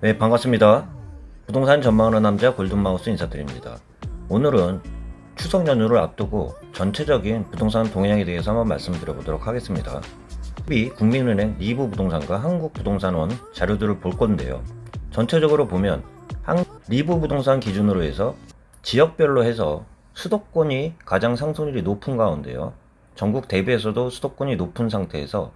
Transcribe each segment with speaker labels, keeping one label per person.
Speaker 1: 네, 반갑습니다. 부동산 전망하는 남자 골든마우스 인사드립니다. 오늘은 추석 연휴를 앞두고 전체적인 부동산 동향에 대해서 한번 말씀드려보도록 하겠습니다. 이 국민은행 리브부동산과 한국부동산원 자료들을 볼 건데요. 전체적으로 보면 리브부동산 기준으로 해서 지역별로 해서 수도권이 가장 상승률이 높은 가운데요. 전국 대비해서도 수도권이 높은 상태에서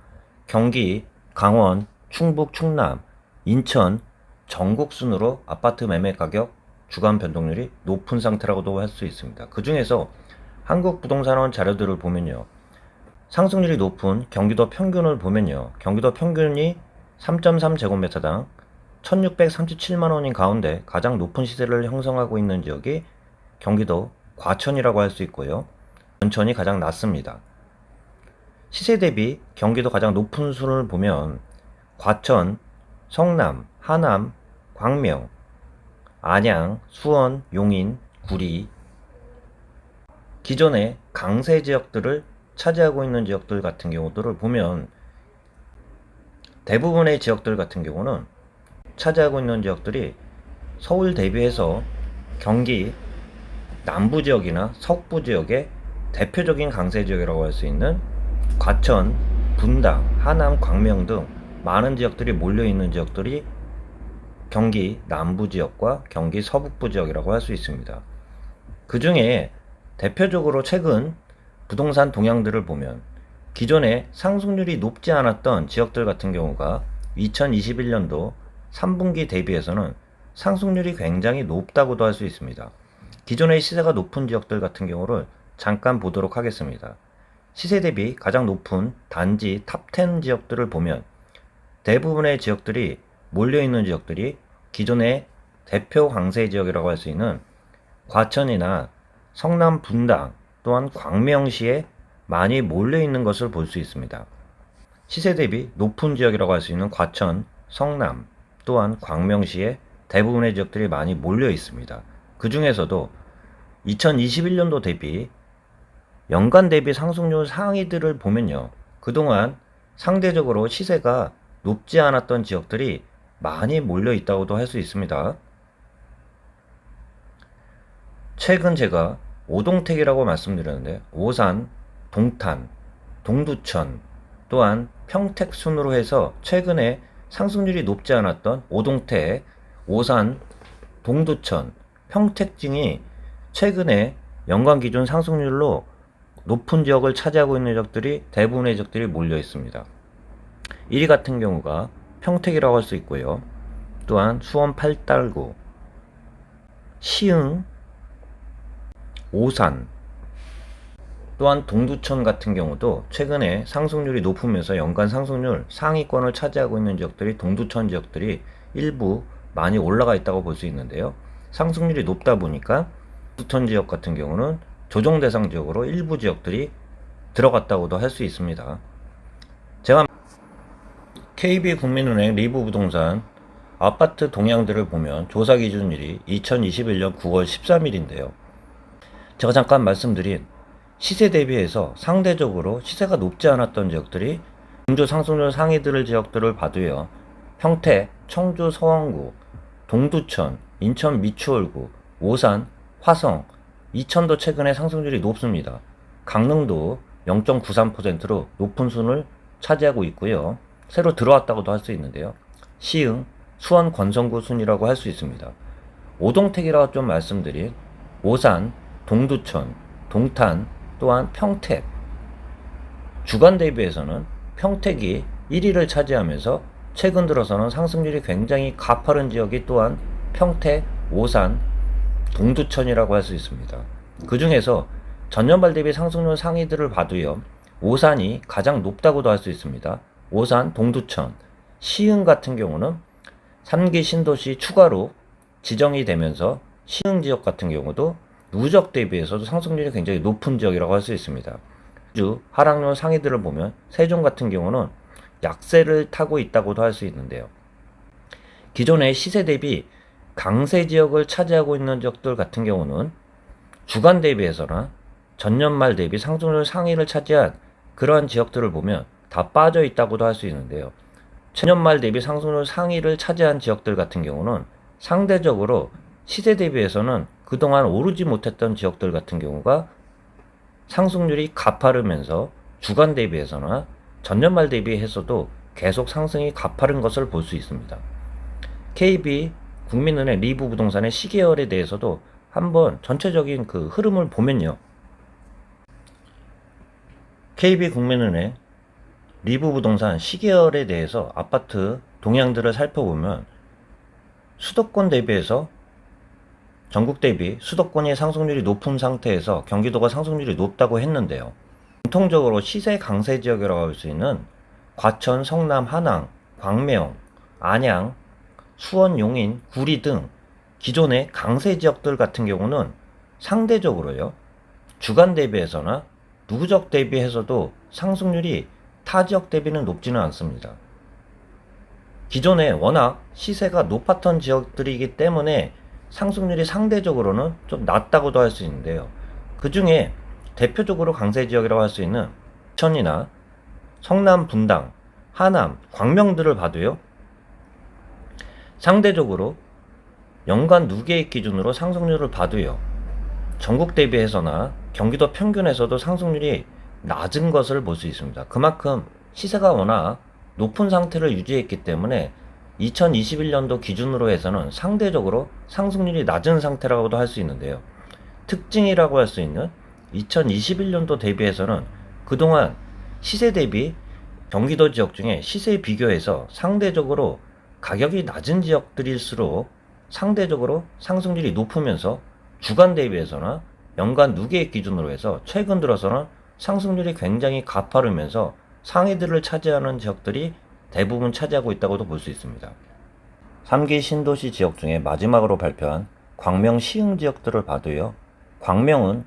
Speaker 1: 경기, 강원, 충북, 충남, 인천, 전국 순으로 아파트 매매 가격 주간 변동률이 높은 상태라고도 할 수 있습니다. 그 중에서 한국부동산원 자료들을 보면요. 상승률이 높은 경기도 평균을 보면요. 경기도 평균이 3.3제곱미터당 1637만원인 가운데 가장 높은 시세를 형성하고 있는 지역이 경기도 과천이라고 할 수 있고요. 연천이 가장 낮습니다. 시세 대비 경기도 가장 높은 순을 보면 과천, 성남, 하남, 광명, 안양, 수원, 용인, 구리, 기존의 강세 지역들을 차지하고 있는 지역들 같은 경우들을 보면 대부분의 지역들 같은 경우는 차지하고 있는 지역들이 서울 대비해서 경기 남부 지역이나 석부 지역의 대표적인 강세 지역이라고 할 수 있는 과천, 분당, 하남, 광명 등 많은 지역들이 몰려있는 지역들이 경기 남부 지역과 경기 서북부 지역이라고 할 수 있습니다. 그 중에 대표적으로 최근 부동산 동향들을 보면 기존에 상승률이 높지 않았던 지역들 같은 경우가 2021년도 3분기 대비해서는 상승률이 굉장히 높다고도 할 수 있습니다. 기존의 시세가 높은 지역들 같은 경우를 잠깐 보도록 하겠습니다. 시세 대비 가장 높은 단지 탑10 지역들을 보면 대부분의 지역들이 몰려있는 지역들이 기존의 대표 강세 지역이라고 할 수 있는 과천이나 성남 분당 또한 광명시에 많이 몰려있는 것을 볼 수 있습니다. 시세 대비 높은 지역이라고 할 수 있는 과천, 성남 또한 광명시에 대부분의 지역들이 많이 몰려 있습니다. 그 중에서도 2021년도 대비 연간 대비 상승률 상위들을 보면요. 그동안 상대적으로 시세가 높지 않았던 지역들이 많이 몰려 있다고도 할 수 있습니다. 최근 제가 오동택이라고 말씀드렸는데 오산, 동탄, 동두천 또한 평택 순으로 해서 최근에 상승률이 높지 않았던 오동택, 오산, 동두천, 평택 등이 최근에 연간 기준 상승률로 높은 지역을 차지하고 있는 지역들이 대부분의 지역들이 몰려 있습니다. 1위 같은 경우가 평택이라고 할 수 있고요. 또한 수원 팔달구, 시흥, 오산, 또한 동두천 같은 경우도 최근에 상승률이 높으면서 연간 상승률 상위권을 차지하고 있는 지역들이 동두천 지역들이 일부 많이 올라가 있다고 볼 수 있는데요. 상승률이 높다 보니까 동두천 지역 같은 경우는 조정 대상 지역으로 일부 지역들이 들어갔다고도 할 수 있습니다. 제가 KB국민은행 리브부동산 아파트 동향들을 보면 조사 기준일이 2021년 9월 13일인데요. 제가 잠깐 말씀드린 시세 대비해서 상대적으로 시세가 높지 않았던 지역들이 경주 상승률 상위들 지역들을 봐도요. 평택, 청주 서원구, 동두천, 인천 미추홀구, 오산, 화성, 이천도 최근에 상승률이 높습니다. 강릉도 0.93%로 높은 순을 차지하고 있고요. 새로 들어왔다고도 할 수 있는데요. 시흥, 수원 권성구 순이라고 할 수 있습니다. 오동택이라고 좀 말씀드린 오산, 동두천, 동탄, 또한 평택 주간 대비해서는 평택이 1위를 차지하면서 최근 들어서는 상승률이 굉장히 가파른 지역이 또한 평택, 오산, 동두천이라고 할 수 있습니다. 그 중에서 전년발 대비 상승률 상위들을 봐도요. 오산이 가장 높다고도 할 수 있습니다. 오산, 동두천, 시흥 같은 경우는 3기 신도시 추가로 지정이 되면서 시흥 지역 같은 경우도 누적 대비해서도 상승률이 굉장히 높은 지역이라고 할 수 있습니다. 주 하락률 상위들을 보면 세종 같은 경우는 약세를 타고 있다고도 할 수 있는데요. 기존의 시세 대비 강세 지역을 차지하고 있는 지역들 같은 경우는 주간 대비해서나 전년말 대비 상승률 상위를 차지한 그러한 지역들을 보면 다 빠져 있다고도 할 수 있는데요. 전년 말 대비 상승률 상위를 차지한 지역들 같은 경우는 상대적으로 시세 대비해서는 그동안 오르지 못했던 지역들 같은 경우가 상승률이 가파르면서 주간 대비해서나 전년 말 대비해서도 계속 상승이 가파른 것을 볼 수 있습니다. KB, 국민은행, 리브 부동산의 시계열에 대해서도 한번 전체적인 그 흐름을 보면요. KB 국민은행, 리브 부동산 시계열에 대해서 아파트 동향들을 살펴보면 수도권 대비해서 전국 대비 수도권의 상승률이 높은 상태에서 경기도가 상승률이 높다고 했는데요. 공통적으로 시세 강세 지역이라고 할 수 있는 과천, 성남, 한양, 광명, 안양, 수원, 용인, 구리 등 기존의 강세 지역들 같은 경우는 상대적으로요, 주간 대비해서나 누적 대비해서도 상승률이 타 지역 대비는 높지는 않습니다. 기존에 워낙 시세가 높았던 지역들이기 때문에 상승률이 상대적으로는 좀 낮다고도 할 수 있는데요. 그 중에 대표적으로 강세 지역이라고 할 수 있는 천이나 성남, 분당, 하남, 광명들을 봐도요, 상대적으로 연간 누계액 기준으로 상승률을 봐도요, 전국 대비해서나 경기도 평균에서도 상승률이 낮은 것을 볼 수 있습니다. 그만큼 시세가 워낙 높은 상태를 유지했기 때문에 2021년도 기준으로 해서는 상대적으로 상승률이 낮은 상태라고도 할 수 있는데요. 특징이라고 할 수 있는 2021년도 대비해서는 그동안 시세 대비 경기도 지역 중에 시세 비교해서 상대적으로 가격이 낮은 지역들일수록 상대적으로 상승률이 높으면서 주간 대비해서나 연간 누계액 기준으로 해서 최근 들어서는 상승률이 굉장히 가파르면서 상위들을 차지하는 지역들이 대부분 차지하고 있다고도 볼 수 있습니다. 3기 신도시 지역 중에 마지막으로 발표한 광명 시흥 지역들을 봐도요, 광명은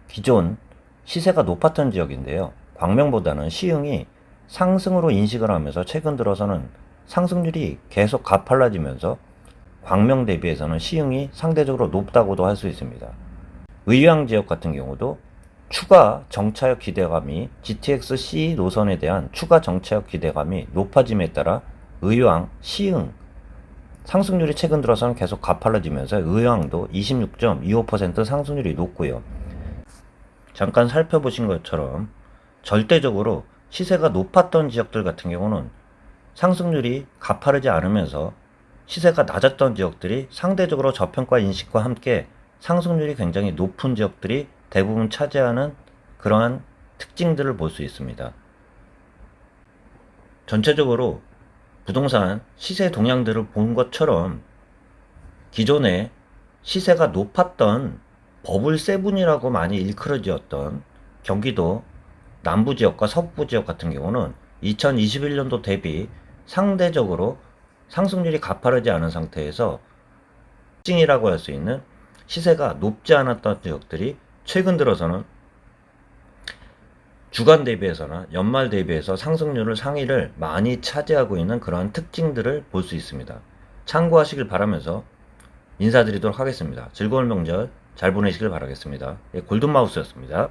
Speaker 1: 기존 시세가 높았던 지역인데요, 광명보다는 시흥이 상승으로 인식을 하면서 최근 들어서는 상승률이 계속 가팔라지면서 광명 대비해서는 시흥이 상대적으로 높다고도 할 수 있습니다. 의왕 지역 같은 경우도 추가 정차역 기대감이 GTX-C 노선에 대한 추가 정차역 기대감이 높아짐에 따라 의왕, 시흥 상승률이 최근 들어서는 계속 가팔라지면서 의왕도 26.25% 상승률이 높고요. 잠깐 살펴보신 것처럼 절대적으로 시세가 높았던 지역들 같은 경우는 상승률이 가파르지 않으면서 시세가 낮았던 지역들이 상대적으로 저평가 인식과 함께 상승률이 굉장히 높은 지역들이 대부분 차지하는 그러한 특징들을 볼 수 있습니다. 전체적으로 부동산 시세 동향들을 본 것처럼 기존에 시세가 높았던 버블 세븐이라고 많이 일컬어지었던 경기도 남부 지역과 서부 지역 같은 경우는 2021년도 대비 상대적으로 상승률이 가파르지 않은 상태에서 특징이라고 할 수 있는 시세가 높지 않았던 지역들이 최근 들어서는 주간 대비해서나 연말 대비해서 상승률을 상위를 많이 차지하고 있는 그러한 특징들을 볼 수 있습니다. 참고하시길 바라면서 인사드리도록 하겠습니다. 즐거운 명절 잘 보내시길 바라겠습니다. 골든마우스였습니다.